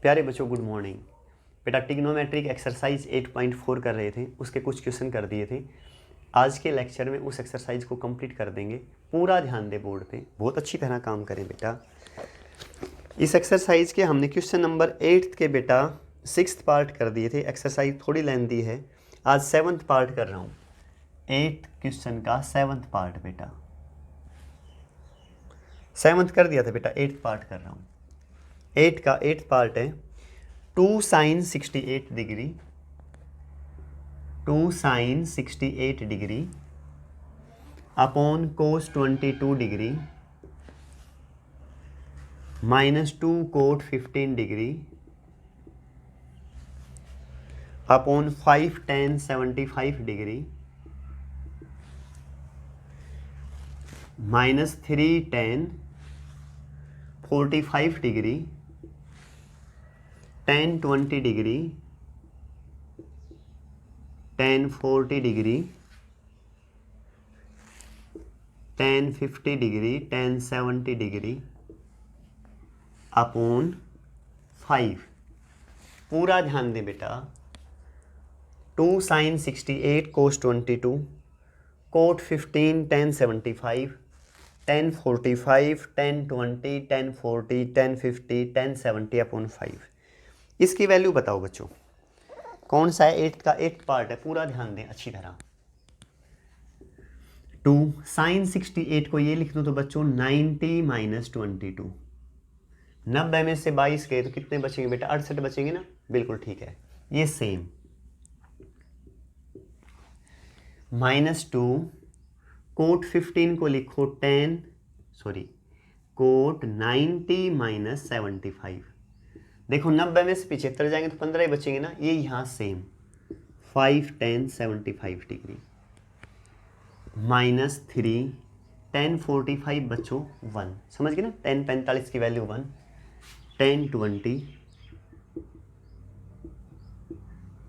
प्यारे बच्चों good morning. बेटा ट्रिग्नोमेट्रिक एक्सरसाइज 8.4 कर रहे थे, उसके कुछ क्वेश्चन कर दिए थे। आज के लेक्चर में उस एक्सरसाइज को कंप्लीट कर देंगे। पूरा ध्यान दे बोर्ड पे, बहुत अच्छी तरह काम करें बेटा। इस एक्सरसाइज के हमने क्वेश्चन नंबर 8 के बेटा 6th पार्ट कर दिए थे। एक्सरसाइज थोड़ी लेंथी है, आज 7th पार्ट कर रहा हूँ। 8 क्वेश्चन का 7th पार्ट बेटा, 7th कर दिया था बेटा, 8th पार्ट कर रहा हूँ। 8 का 8th पार्ट है 2 sin 68 degree, 2 sin 68 degree upon cos 22 degree minus 2 cot 15 degree upon 5 tan 75 degree minus 3 tan 45 degree tan 20 degree tan 40 degree tan 50 degree tan 70 degree upon 5। पूरा ध्यान दे बेटा। 2 sin 68 cos 22 cot 15 tan 75 tan 45 tan 20 tan 40 tan 50 tan 70 upon 5। इसकी value बताओ बच्चों, कौन सा है? 8 का 8 पार्ट है, पूरा ध्यान दें अच्छी तरह। 2 sin 68 को ये लिख दो तो बच्चों 90 माइनस 22। 90 में से 22 गए तो कितने बचेंगे बेटा? 68 बचेंगे ना, बिल्कुल ठीक है। ये सेम माइनस 2 कोट 15 को लिखो कोट 90 माइनस 75। देखो 90 में से 75 जाएंगे तो 15 ही बचेंगे ना, ये यहाँ same 5 tan 75 degree minus 3 tan 45 बच्चों 1, समझ गए ना? tan 45 की वैल्यू 1 tan 20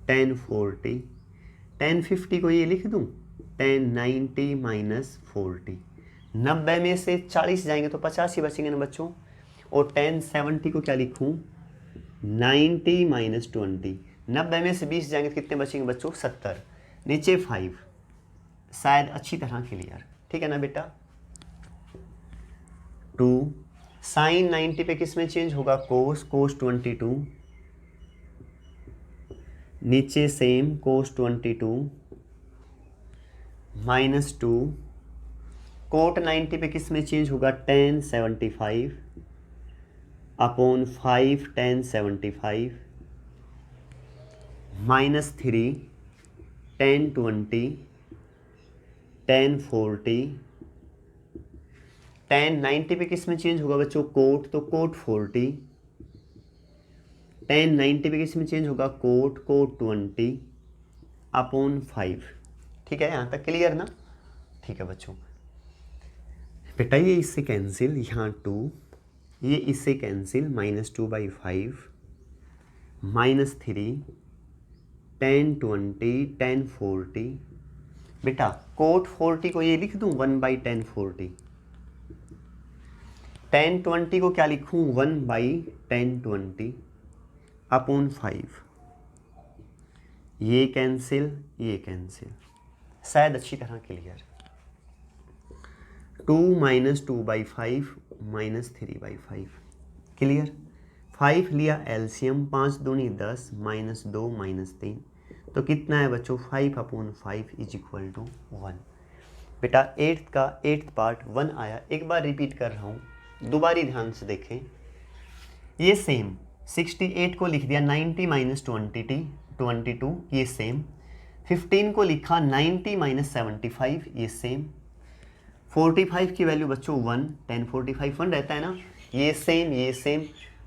tan 40 tan 50 को ये लिख दूं tan 90 माइनस 40। 90 में से 40 जाएंगे तो 50 ही बचेंगे ना बच्चों। और tan 70 को क्या लिखूं? 90 माइनस 20। 90 में से 20 जाएंगे तो कितने बचेंगे बच्चों? 70। नीचे 5। शायद अच्छी तरह क्लियर, ठीक है ना बेटा? 2 साइन 90 पे किस में चेंज होगा? कोस 22। नीचे सेम कोस 22 माइनस 2 कोट 90 पे किस में चेंज होगा? tan 75 upon 5 tan 75 minus 3 tan 20 tan 40 tan 90 पे किस में चेंज होगा बच्चों? कोट, तो कोट 40। tan 90 पे किस में चेंज होगा? Cot 20 upon 5। ठीक है, यहाँ तक क्लियर ना? ठीक है बच्चों। बेटा ये इससे कैंसिल, यहाँ 2, ये इससे cancel minus 2/5 minus 3 tan 20 tan 40। बेटा कोट 40 को ये लिख दूं 1/tan 40। tan 20 को क्या लिखूं? 1/tan 20 upon 5। ये कैंसिल, ये कैंसिल, शायद अच्छी तरह क्लियर। 2 minus 2/5 minus 3/5 clear. 5 लिया एलसीएम, 5 दूनी 10 माइनस 2 माइनस 3, तो कितना है बच्चों? 5 अपॉन 5 इज इक्वल टू 1। बेटा 8th का 8th पार्ट 1 आया। एक बार रिपीट कर रहा हूँ, दोबारा ध्यान से देखें। ये सेम 68 को लिख दिया 90 माइनस 22, ये सेम 15 को लिखा 90 माइनस 75, ये सेम 45 की वैल्यू बच्चों 1 tan 45 1 रहता है ना, ये सेम, ये सेम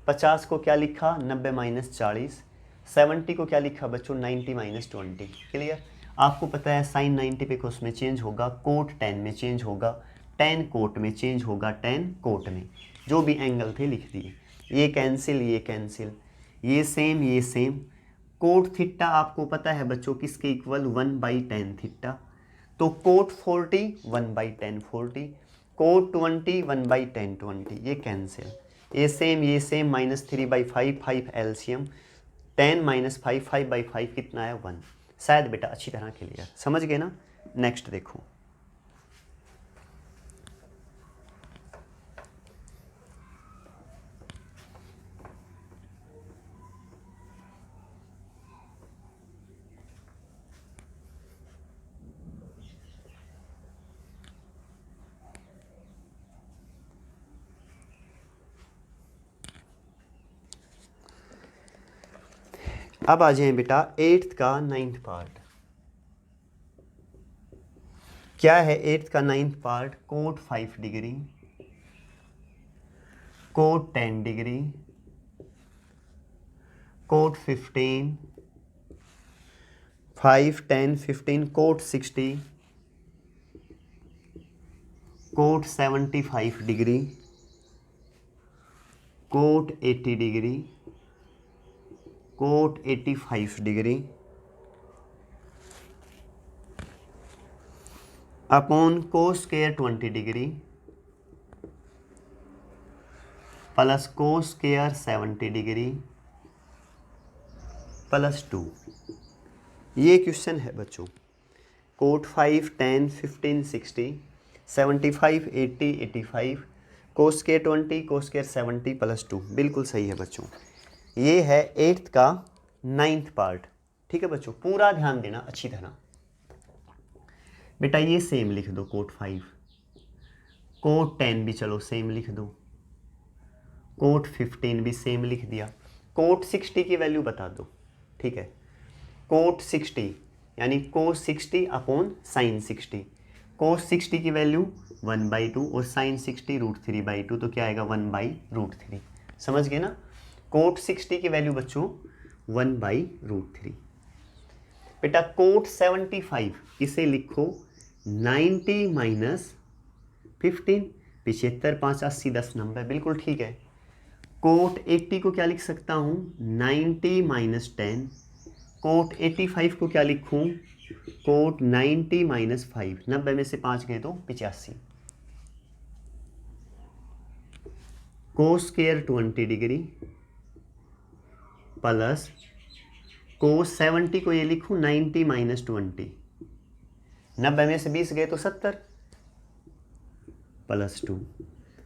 50 को क्या लिखा? 90 माइनस 40। 70 को क्या लिखा बच्चों? 90 माइनस 20। क्लियर। आपको पता है साइन 90 पे कोस में चेंज होगा, कोट 10 में चेंज होगा, tan कोट में चेंज होगा, tan कोट में, जो भी एंगल थे लिख दिए। ये कैंसिल, ये कैंसिल, ये सेम, ये सेम। कोट थीटा आपको पता है बच्चों किसके इक्वल? 1/tan theta. तो कोट 40 1/tan 40, कोट 20 1/tan 20, ये कैंसिल। ये सेम -3/5 5 एलसीएम 10 - 5 5/5 कितना है 1। शायद बेटा अच्छी तरह क्लियर, समझ गए ना। नेक्स्ट देखो, अब आ जाए बेटा 8th का 9th पार्ट। क्या है 8th का 9th part? Cot 5 degree, cot 10 degree, cot 15, 5 10 15, cot 60, cot 75 degree, cot 80 degree, cot 85 degree upon cos square 20 degree plus cos square 70 degree plus 2। ये क्वेश्चन है बच्चों। Cot 5 10 15 60 75 80 85 cos square 20 cos square 70 plus 2, बिल्कुल सही है बच्चों। ये है 8th का 9th पार्ट। ठीक है बच्चों, पूरा ध्यान देना अच्छी तरह। बेटा ये सेम लिख दो, कोट 5, कोट 10 भी चलो सेम लिख दो, कोट 15 भी सेम लिख दिया, कोट 60 की वैल्यू बता दो। ठीक है, कोट 60 यानी कोस 60 अपॉन साइन 60, कोस 60 की वैल्यू 1/2 और साइन 60 √3/2, तो क्या आएगा 1/√3। समझ गए ना। कोट 60 की वैल्यू बच्चों 1/√3। बेटा कोट 75 इसे लिखो 90 - 15, 75 5 80 10 नंबर, बिल्कुल ठीक है। कोट 80 को क्या लिख सकता हूँ 90 - 10, कोट 85 को क्या लिखूँ कोट 90 - 5, 90 में से 5 गए तो 85, कोस स्क्वायर 20 डिग्री प्लस कोस 70 को ये लिखूँ 90 - 20, 90 में से 20 गए तो 70 प्लस 2।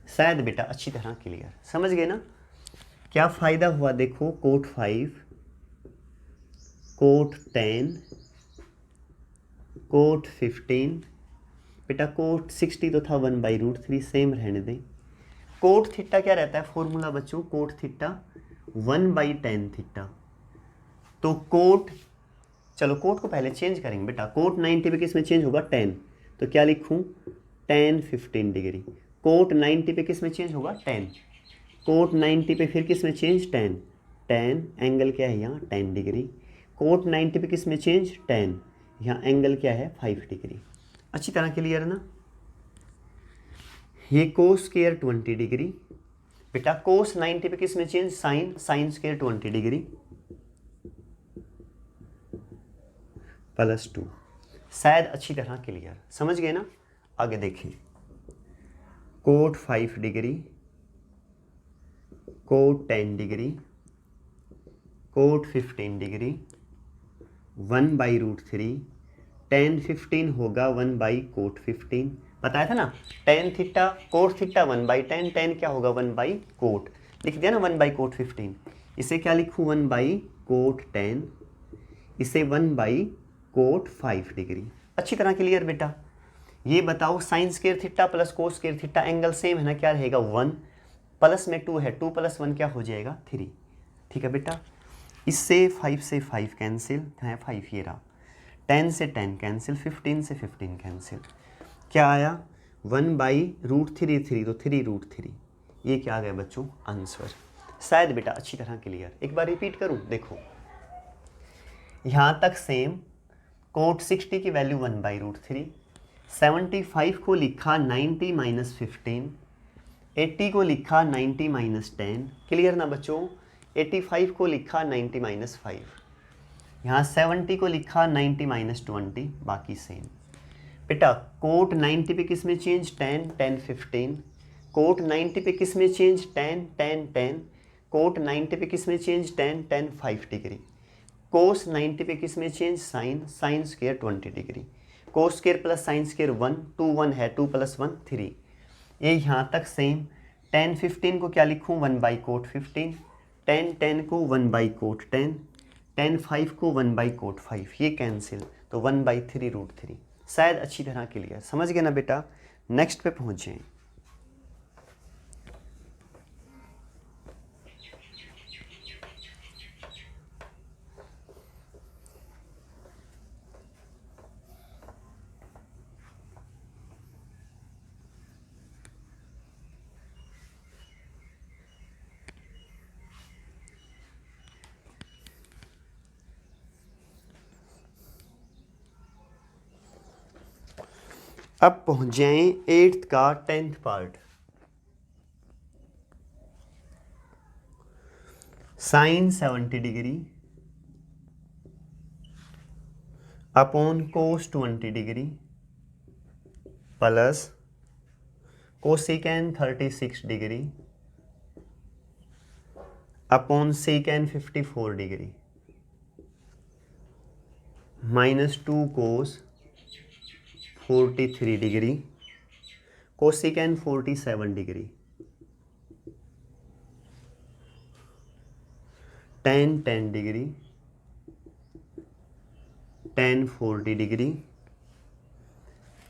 शायद बेटा अच्छी तरह क्लियर, समझ गए ना। क्या फ़ायदा हुआ देखो, कोट 5, कोट 10, कोट 15, बेटा कोट 60 तो था 1/√3, सेम रहने दें। कोट थीटा क्या रहता है फॉर्मूला बच्चों, कोट थीटा 1/tan थीटा। तो कोट, चलो कोट को पहले चेंज करेंगे बेटा, कोट 90 पे किस में चेंज होगा 10, तो क्या लिखूं tan 15 डिग्री। कोट 90 पे किस में चेंज होगा 10, कोट 90 पे फिर किस में चेंज tan एंगल क्या है यहाँ 10 डिग्री। कोट 90 पे किस में चेंज tan, यहाँ एंगल क्या है 5 डिग्री। अच्छी तरह क्लियर ना। ये कोस स्क्वायर 20 डिग्री, बेटा कोस 90 पे किस में change sign square 20 degree plus 2। शायद अच्छी तरह क्लियर, समझ गए ना। आगे देखिए, cot 5 degree, cot 10 degree, cot 15 degree 1/√3, tan 15 होगा 1/कोट 15, बताया था ना। tan theta cot theta 1/tan, tan क्या होगा 1/कोट, लिख दिया ना 1/कोट 15। इसे क्या लिखूँ 1/कोट 10, इसे 1/कोट 5 डिग्री। अच्छी तरह क्लियर बेटा। ये बताओ sine square theta plus cos square theta angle same है ना, क्या रहेगा 1, प्लस में 2 है, 2 + 1 क्या हो जाएगा 3। ठीक है बेटा, इससे 5 से 5 कैंसिल है 5, ये रहा 10 से 10 कैंसिल, 15 से 15 कैंसिल, क्या आया 1/√3, तो 3√3। ये क्या आ गया बच्चों आंसर। शायद बेटा अच्छी तरह क्लियर। एक बार रिपीट करूं, देखो यहाँ तक सेम। कोट 60 की वैल्यू 1/√3, 75 को लिखा 90 - 15, 80 को लिखा 90 - 10, क्लियर ना बच्चों। 85 को लिखा 90 - 5, यहाँ 70 को लिखा 90 - 20, बाकी सेम। बेटा कोट 90 पे किस में चेंज tan 15, कोट 90 पे किस में change, tan tan tan. Cot 90 पे किस में change, tan tan 5 degree. Cos 90 पे किस में change, sine, sine square 20 degree. Cos square plus sine square 1, 2 1 है, 2 + 1 3। ये यहाँ तक सेम। टेन 15 को क्या लिखूँ, 1/कोट 15। टेन 10 को 1/कोट 10। टेन 5 को 1/कोट 5। ये कैंसिल, तो 1/3√3। शायद अच्छी तरह क्लियर, समझ गए ना बेटा। नेक्स्ट पे पहुँचे। अब पहुंच जाएं 8th का 10th पार्ट। Sine 70 degree upon cos 20 degree plus cosecant 36 degree upon secant 54 degree -2 cos 43 degree cosecant 47 degree tan 10 degree tan 40 degree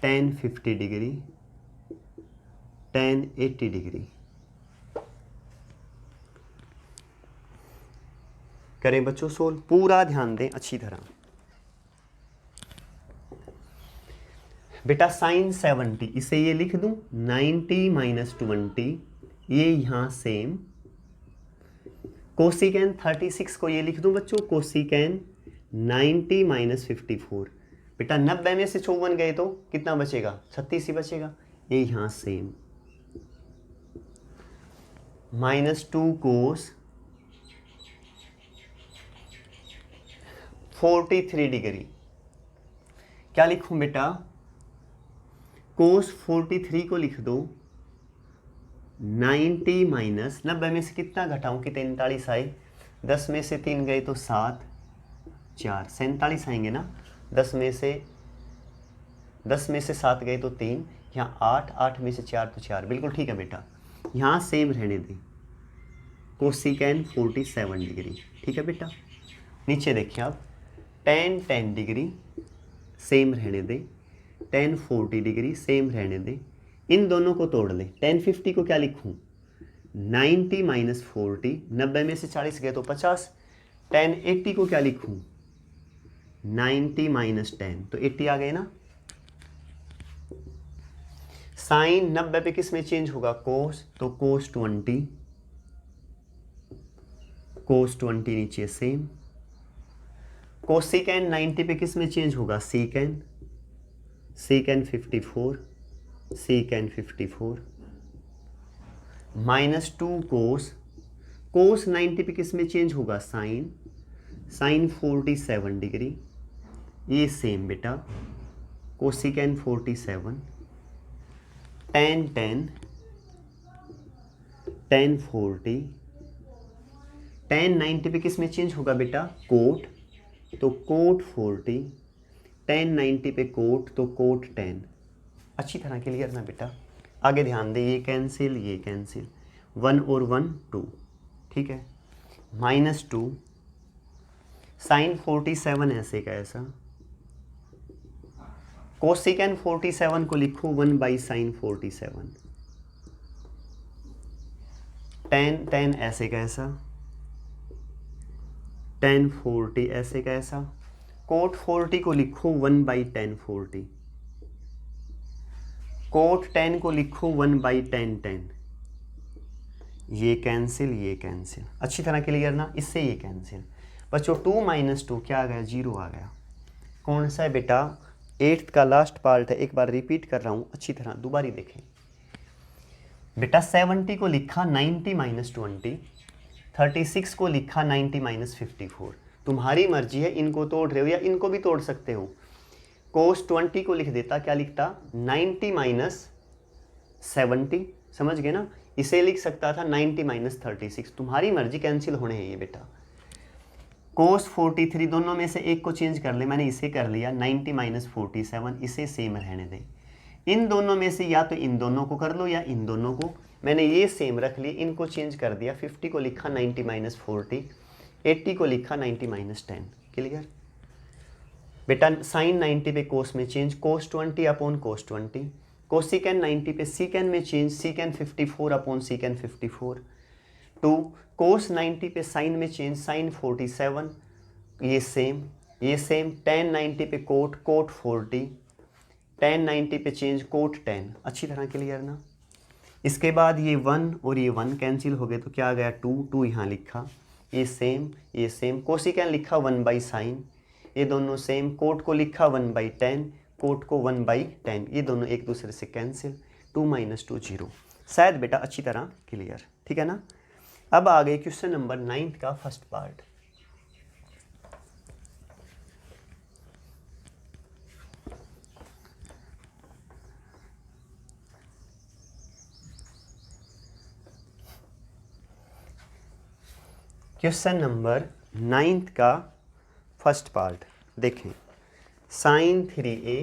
tan 50 degree tan 80 degree. करें बच्चों सोल्व, पूरा ध्यान दें अच्छी तरह। बेटा साइन 70, इसे ये लिख दूं 90 - 20, ये यहाँ सेम। कोसिकेन 36 को ये लिख दूं बच्चों, कोसिकेन 90 - 54। बेटा 90 में से 54 गए तो कितना बचेगा, 36 ही बचेगा। ये यहाँ सेम। -2 कोस 43 डिग्री, क्या लिखूं बेटा, कोस 43 को लिख दो 90 - 90 में से कितना घटाऊं कि 43 आए, 10 में से 3 गए तो 7, 4 47 आएंगे ना। 10 में से 7 गए तो 3, यहाँ 8, 8 में से 4 तो 4। बिल्कुल ठीक है बेटा, यहाँ सेम रहने दें, कोसिकेन 47 डिग्री। ठीक है बेटा, नीचे देखिए आप, tan 10 डिग्री सेम रहने दें, tan 40 डिग्री सेम रहने दें। इन दोनों को तोड़ लें। tan 50 को क्या लिखूं, 90 - 40, 90 में से 40 गए तो 50। tan 80 को क्या लिखूं, 90 - 10, तो 80 आ गए ना। साइन 90 पे किस में चेंज होगा, कोस, तो कोस 20, कोस 20 नीचे सेम। कोसिकेन 90 पे किस में चेंज होगा, सीकेन, सीकेन 54, सीकेन 54। -2 कोस, कोस 90 पे किस में चेंज होगा, साइन, साइन 47 डिग्री, ये सेम बेटा, कोसिकेन 47। tan 10, tan 40, tan 90 पे किस में चेंज होगा बेटा, कोट, तो कोट 40, tan 90 पे कोट, तो कोट 10। अच्छी तरह क्लियर ना बेटा। आगे ध्यान दे, ये कैंसिल, ये कैंसिल, 1 और 1 2। ठीक है, -2 साइन 47 ऐसे का ऐसा, कोसिकेन 47 को लिखो 1/sin 47। tan ऐसे का ऐसा, tan 40 ऐसे का ऐसा, कोट 40 को लिखो 1/tan 40, कोट 10 को लिखो 1/tan 10। ये कैंसिल, ये कैंसिल। अच्छी तरह क्लियर ना, इससे ये कैंसिल। बच्चों 2 - 2 क्या आ गया, 0 आ गया। कौन सा है बेटा, 8th का लास्ट पार्ट है, एक बार रिपीट कर रहा हूँ अच्छी तरह, दोबारा देखें बेटा। 70 को लिखा 90 - 20, 36 को लिखा 90 - 54। तुम्हारी मर्जी है, इनको तोड़ रहे हो या इनको भी तोड़ सकते हो। कोस 20 को लिख देता, क्या लिखता, 90 - 70, समझ गए ना। इसे लिख सकता था 90 माइनस 36, तुम्हारी मर्जी, कैंसिल होने हैं ये बेटा। कोस 43 दोनों में से एक को चेंज कर ले, मैंने इसे कर लिया 90 माइनस 47, इसे सेम रहने दें। इन दोनों में से या तो इन दोनों को कर लो या इन दोनों को, मैंने ये सेम रख ली, इनको चेंज कर दिया। 50 को लिखा 90 माइनस 40, 80 को लिखा 90 माइनस 10। क्लियर बेटा। साइन 90 पे कोस में चेंज, कोस 20 अपॉन कोस 20, कोसिकन 90 पे सीकन में चेंज, सीकन 54 अपॉन सीकन 54। 2 कोस 90 पे साइन में चेंज, साइन 47, ये सेम ये सेम। tan 90 पे कोट, कोट 40, tan 90 पे चेंज, कोट 10। अच्छी तरह क्लियर ना। इसके बाद ये 1 और ये 1 कैंसिल हो गए, तो क्या आ गया 2, 2 यहाँ लिखा, ये सेम। कोसिकन लिखा 1/sin, ये दोनों सेम। कोट को लिखा 1/10, कोट को 1/10, ये दोनों एक दूसरे से कैंसिल। 2 माइनस 2 0। शायद बेटा अच्छी तरह क्लियर, ठीक है ना। अब आ गए क्वेश्चन नंबर 9 का फर्स्ट पार्ट। क्वेश्चन नंबर 9 का फर्स्ट पार्ट देखें। Sine 3a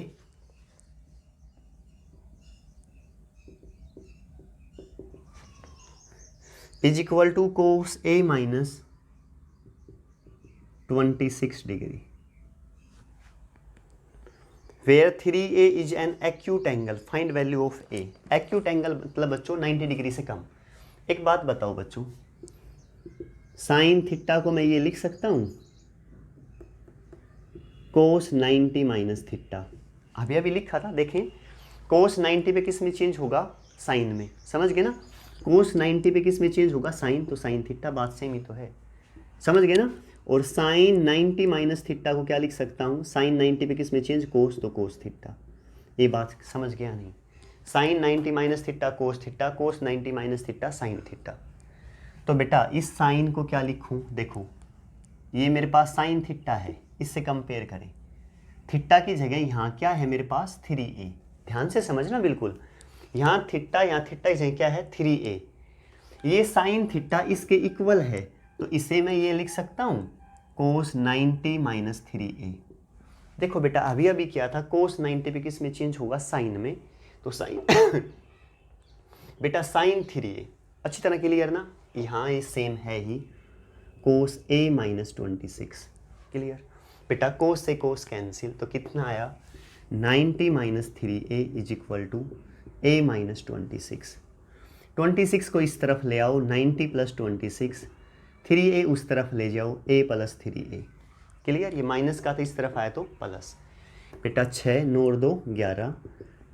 is equal to cos a minus 26 degree, where 3a is an acute angle, find value of a। Acute angle मतलब बच्चों 90 डिग्री से कम। एक बात बताओ बच्चों, साइन थीटा को मैं ये लिख सकता हूँ कोस 90 माइनस थीटा, अभी लिखा था, देखें कोस 90 पे किस में चेंज होगा, साइन में, समझ गए ना। कोस 90 पे किस में चेंज होगा, साइन, तो साइन थीटा, बात सेम ही तो है, समझ गए ना। और साइन 90 माइनस थीटा को क्या लिख सकता हूँ, साइन 90 पे किस में चेंज, कोस, तो कोस थीटा। ये बात समझ गया नहीं। Sine 90 minus theta cos theta, cos 90 minus theta sine theta. तो बेटा इस साइन को क्या लिखूं, देखो ये मेरे पास साइन थीटा है, इससे कंपेयर करें। थीटा की जगह यहाँ क्या है मेरे पास 3a, ध्यान से समझना बिल्कुल। यहाँ थीटा की जगह क्या है 3a। ये साइन थीटा इसके इक्वल है, तो इसे मैं ये लिख सकता हूँ कोस 90 माइनस 3a। देखो बेटा अभी क्या था, कोस 90 पे किस में चेंज होगा, साइन में, तो साइन बेटा साइन 3a। अच्छी तरह क्लियर ना। यहाँ ये सेम है ही, कोस a माइनस 26। क्लियर बेटा, कोस से कोस कैंसिल, तो कितना आया 90 minus 3a is equal to a minus 26। 26 को इस तरफ ले आओ, 90 प्लस 26, 3a उस तरफ ले जाओ, a प्लस 3a। क्लियर, ये माइनस का था, इस तरफ आया तो प्लस। बेटा 6 9 और 2 11,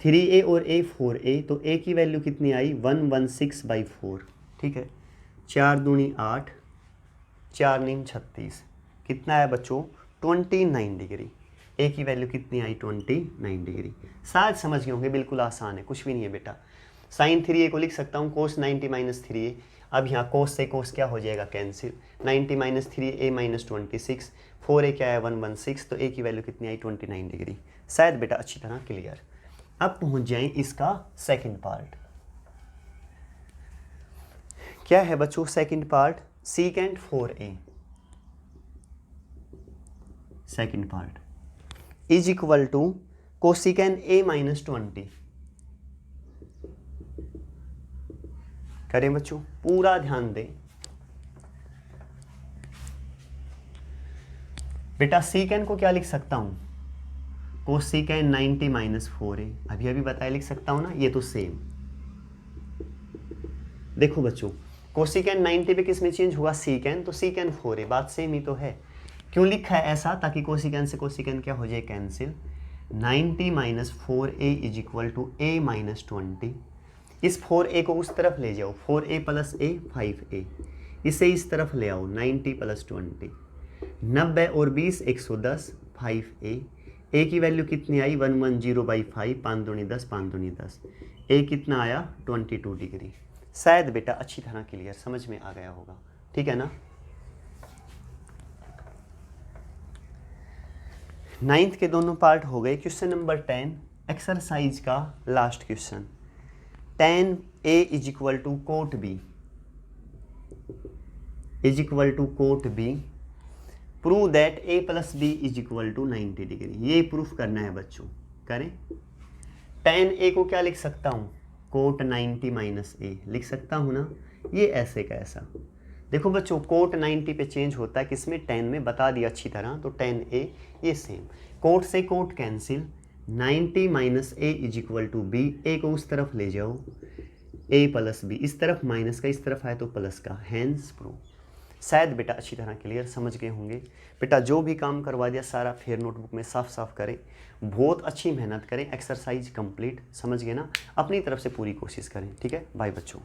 3a और a 4a, तो a की वैल्यू कितनी आई 116/4। ठीक है, 4 दूनी 8, 4 नीम 36, कितना है बच्चों 29 डिग्री। a की वैल्यू कितनी आई 29 डिग्री। शायद समझ गए होंगे, बिल्कुल आसान है, कुछ भी नहीं है बेटा। साइन 3a को लिख सकता हूँ कोस 90 माइनस 3a। अब यहाँ कोस से कोस क्या हो जाएगा cancel, 90 minus 3a minus 26, 4a क्या है 116, तो a की वैल्यू कितनी आई 29 डिग्री। शायद बेटा अच्छी तरह क्लियर। अब पहुँच जाएं इसका सेकंड पार्ट। क्या है बच्चों second part, secant 4a, second part is equal to cosecant a minus 20। करें बच्चों, पूरा ध्यान दें बेटा। सीकेंट को क्या लिख सकता हूं, कोसिकेंट 90 माइनस 4a, अभी बताया लिख सकता हूं ना, ये तो सेम। देखो बच्चों कोसिकेंट 90 पे किस में चेंज हुआ, सीकेंट, तो सीकेंट 4a, बात सेम ही तो है। क्यों लिखा है ऐसा, ताकि कोसिकेंट से कोसिकेंट क्या हो जाए cancel. 90 minus 4a is equal to a minus 20। इस 4a को उस तरफ ले जाओ, 4a प्लस a 5a, इसे इस तरफ ले आओ 90 प्लस 20, 90 और 20 110, 5a, a की वैल्यू कितनी आई 110/5, 5 दूनी 10, 5 दूनी 10, a कितना आया 22 डिग्री। शायद बेटा अच्छी तरह क्लियर समझ में आ गया होगा, ठीक है ना। 9th के दोनों पार्ट हो गए। क्वेश्चन नंबर 10 एक्सरसाइज का last question. tan A is equal to cot B is equal to cot B, prove that A plus B is equal to 90 degree. ये प्रूफ करना है बच्चों, करें। tan A को क्या लिख सकता हूँ, कोट 90 माइनस A लिख सकता हूँ ना, ये ऐसे का ऐसा। देखो बच्चों कोट 90 पे चेंज होता है किसमें, tan में, बता दिया अच्छी तरह। तो tan A ये सेम, कोट से cot cancel, 90 minus A is equal to B, A को उस तरफ ले जाओ, A प्लस B, इस तरफ माइनस का, इस तरफ आए तो प्लस का, हैंस प्रूव। शायद बेटा अच्छी तरह क्लियर समझ गए होंगे। बेटा जो भी काम करवा दिया सारा फिर नोटबुक में साफ साफ करें, बहुत अच्छी मेहनत करें, एक्सरसाइज कंप्लीट, समझ गए ना, अपनी तरफ से पूरी कोशिश करें, ठीक है। बाय बच्चों।